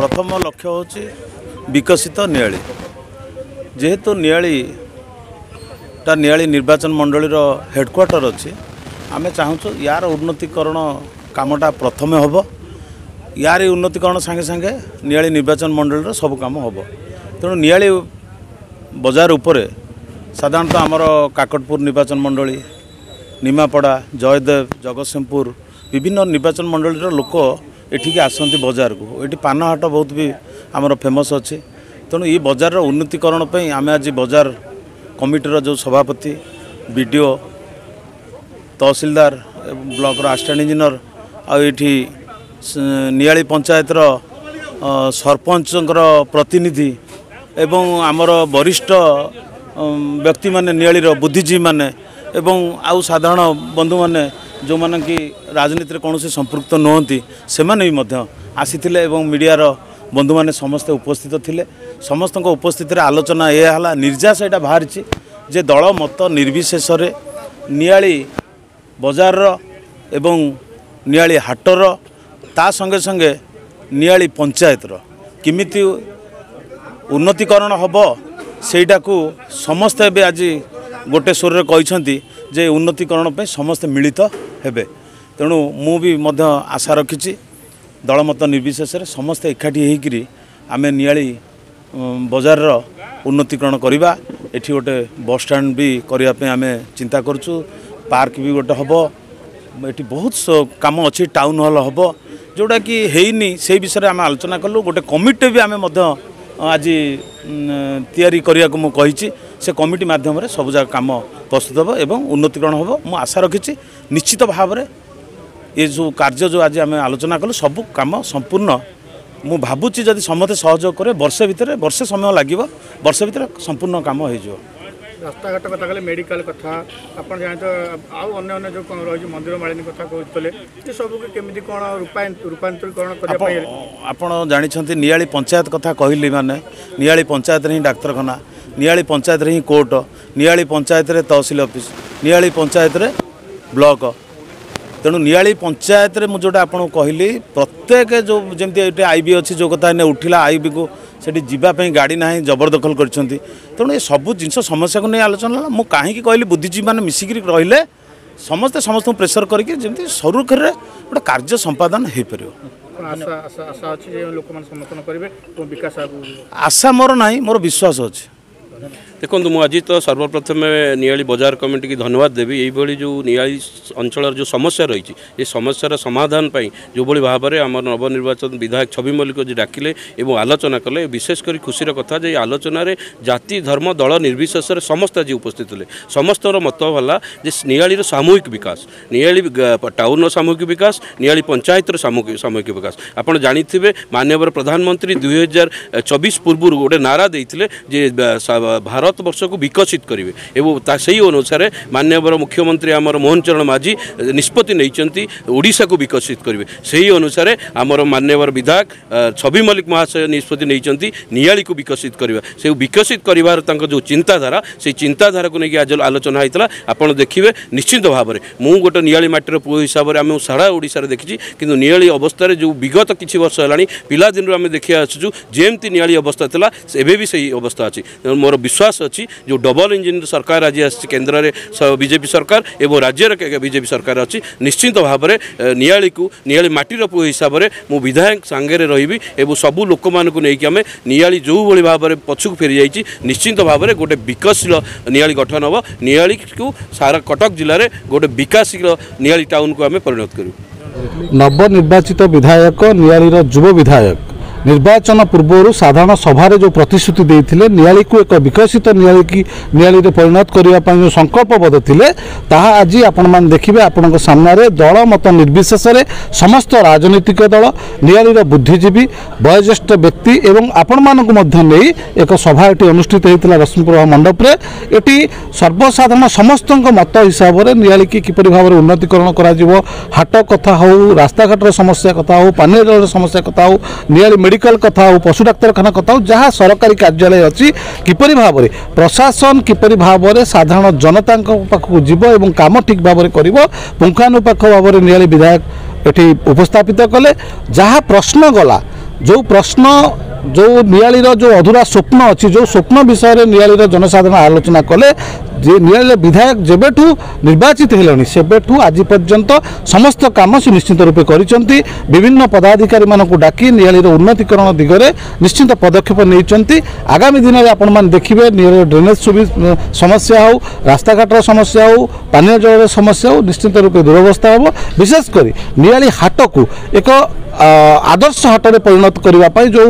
प्रथम लक्ष्य होची विकसित नियाली जेहेतु नियाली निर्वाचन मंडली हेडक्वार्टर अच्छी आमे चाहूँ यार उन्नतीकरण कामटा प्रथम हम यार उन्नतीकरण सांगे सांगे नियाली निर्वाचन मंडली सब कम हम तेणु नियाली बजार उपरे साधारणतः आमर काकटपुर निर्वाचन मंडली निमापड़ा जयदेव जगतसिंहपुर विभिन्न निर्वाचन मंडली लोक एठिकी आसती बजार को ये पानहाट बहुत भी आमर फेमस अच्छी तेणु ये बजार उन्नतीकरण आम आज बजार कमिटीर जो सभापति बीडीओ तहसीलदार ब्लॉक असिस्टेंट इंजीनियर आठी नियाली पंचायतर सरपंचर प्रतिनिधि एवं आमर वरिष्ठ व्यक्ति माने नियालीर बुद्धिजीवी माने एवं आउ साधारण बंधु माने जो माने कि राजनीति कौन संपृक्त नुहति से आसी मीडियार बंधु माने समस्ते उपस्थित थिले समस्त उपस्थित आलोचना यह निर्जास यहाँ बाहरी जे दल मत निर्विशेष नियाली बजार एवं नियाली हाटर ता संगे संगे नियाली पंचायतर किमिति उन्नतीकरण हम सेटा को समस्ते भी आज गोटे स्वर कहते जे उन्नतीकरण पे समस्ते मिलित हेबे तेणु मु भी मध्य आशा रखी दलमत निर्विशेष समस्ते एकाठी होकरी आमे नियाली बजार उन्नतीकरण करवा एठी गोटे बस स्टैंड भी करने आमे चिंता करूँ पार्क भी गोटे हम एठी बहुत काम अच्छी टाउन हॉल हम जोड़ा कि हेनी से विषय आम आलोचना कलु गोटे कमिटी भी आमे मध्य आज तैयारी करने को मुझे से कमिटी माध्यम सब जगह काम प्रस्तुत हो एवं उन्नतीकरण हम मु आशा रखी निश्चित भाव में ये जो कार्य जो आज आम आलोचना कलु सब कम संपूर्ण मु भावुची जदि समस्ते सहयोग करे वर्षे समय लगे वर्षे भितर संपूर्ण काम हो रास्ता घाट कथा कहले मेडिकल कथा आपण जाने तो आउ अन्य अन्य जो रही मंदिर मालिनी कथा कहते ये सब केमी कौन रूपांतरीकरण करने आपण जानी नियाली पंचायत कथा कहली माने नियाली पंचायत ही डाक्तरखाना नियाली पंचायत ही कोर्ट नियाली पंचायत रे तहसील ऑफिस नियाली पंचायत रे ब्लॉक तेणु नियाली पंचायत रे मुझे आपको कहली प्रत्येक जो जमी आईबी अच्छी जो कथा उठिला आईबी को सेठी जीवाई गाड़ी ना जबरदखल कर तेणु ये सब जिन समस्या को नहीं आलोचना मु कहीं कहली बुद्धिजीवी मैंने मिसिक रहिले समस्ते समस्त प्रेसर करके जमी सुरुखुर गोटे कार्य संपादन हो पार आशा मोर ना मोर विश्वास अच्छी देखो मुझे तो सर्वप्रथम नियाली बजार कमिटी की धन्यवाद देवी यही जो नियाली अंचल जो समस्या रही ये समस्यार समाधान जो भाव में आम नवनिर्वाचन विधायक छवि मल्लिक जी डाकिले और आलोचना कले विशेषकर खुशीर कथा जे आलोचन जाति धर्म दल निर्विशेष समस्त आज उपस्थित थे समस्तर मत भला नियाली सामूहिक विकास नियाली टाउन सामूहिक विकास नियाली पंचायतर सामूहिक विकास आपड़ जानी माननीय प्रधानमंत्री 2024 पूर्व गोटे नारा देते जे भारत वर्ष को विकसित करेंगे एवं से अनुसार माननीय मुख्यमंत्री आमर मोहन चरण माझी निष्पत्ति नहीं ओडिशा को विकसित करेंगे से ही अनुसार आमर माननीय विधायक छवि मल्लिक महाशय निष्पत्ति नहीं नियाली को विकसित करवा से विकसित करार जो चिंताधारा से चिंताधारा को लेकिन आज आलोचना होता आपड़ देखिए निश्चित भाव में मु गोटे नियाली माटीर पुओ हिसाब से आम सारा ओडिशा देखी कि नियाली अवस्था जो विगत किसी वर्ष है पिलादिन आम देखी आसुँ जमती नियाली अवस्था था एवं भी सही अवस्था अच्छी मोर विश्वास अच्छी जो डबल इंजिन सरकार आज केन्द्र में बीजेपी सरकार एवं राज्य बीजेपी सरकार अच्छी निश्चित भाव में नियाली माटीर पुओ हिसाब से मु विधायक सांगे रही और सबू लोक मानक नहीं आम नियाली जो भाई भाव में पछक फेरी जाइए निश्चित भाव में गोटे विकासशील नियाली गठन हम नियाली को सारा कटक जिले में गोटे विकासशील नियाली टाउन को आम परिणत करूँ। नवनिर्वाचित विधायक नियालीर युव विधायक निर्वाचन पूर्व साधारण सभा जो प्रतिश्रुति देते नियाली को एक विकसित नियाली परिणत करने जो संकल्पबद्ध थे ताहा आज आपण मैंने देखिए आपण सामने दल मत निर्विशेष समस्त राजनीतिक दल नियालीर बुद्धिजीवी वयोज्येष्ठ व्यक्ति एवं आपण मानक नहीं एक सभा ये अनुष्ठित होता रश्मिप्रभा मंडप ये सर्वसाधारण समस्त मत हिसाब से नियाली की किपरि भाव में उन्नतीकरण कर हाट कथा हो रास्ताघाटर समस्या कथा हो पानी जल समस्या कथा हो नियाली मेडिकल कथा हो पशु डाक्तरखाना कथा हो जहाँ सरकारी कार्यालय अच्छी किपरि भाव में प्रशासन किपरि भाव में साधारण जनता पाखक जीव एवं काम ठीक भाव में कर पुंखानुपुंख भाव में नियाली विधायक ये उपस्थापित कले जहाँ प्रश्न गला जो प्रश्न जो नियालीर जो अधूरा स्वप्न अच्छी जो स्वप्न विषय नियालीर जनसाधारण आलोचना कले जे नियालीर विधायक जेबेठू निर्वाचित हेलेनी सेबेठू आज पर्यंत समस्त काम से निश्चित रूपे करिसेंती विभिन्न पदाधिकारी मानकु डाकी नियालीर उन्नतीकरण दिगरे निश्चित पदक्षेप नहीं आगामी दिन में आपण मान देखिबे नियालीर ड्रेनेज समस्या हो रास्ताघाटर समस्या हो पानीय जल समस्या हो निश्चित रूपे दुरवस्था हो विशेषकर नियाली हाट को एक आदर्श हाटरे परिणत करने जो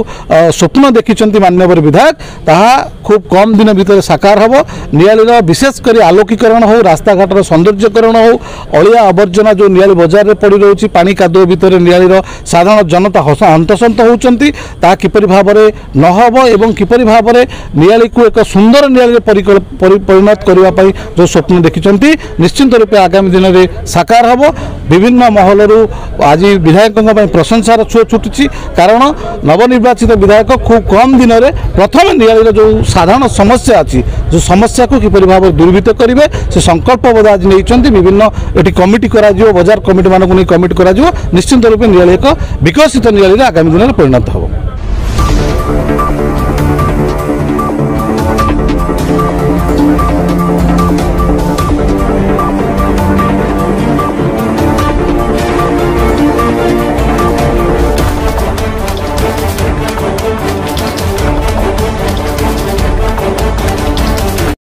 स्वप्न देखिंट माननीय विधायक ताहा खूब कम दिन भितर साकार हम नियालीर विशेषकर आलोकीकरण हो रास्ताघाटर सौंदर्यकरण हो अलिया आवर्जना जो नियाली बजार में पड़ी रही पानी कादुओ भितर नियालीर साधारण जनता हंतसंत होती किपरि भाव में नहब एवं किपरि भाव में नियाली को एक सुंदर नियाली परिणत करने जो स्वप्न देखिंट निश्चित रूपे आगामी दिन में साकार हम विभिन्न महलू आज विधायकों प्रशंसार छुआ छुटी कारण नवनिर्वाचित विधायक खूब कम दिन में प्रथम नियालीर जो साधारण समस्या अच्छी जो समस्या को किपरि भाव दुर्वृत्त करेंगे से संकल्पबद्ध आज नहीं विभिन्न ये कमिटी करा बजार कमिटी मानक नहीं कमिटी करा निश्चित रूपे नियाली एक विकसित नियाली आगामी दिन में परिणत हो।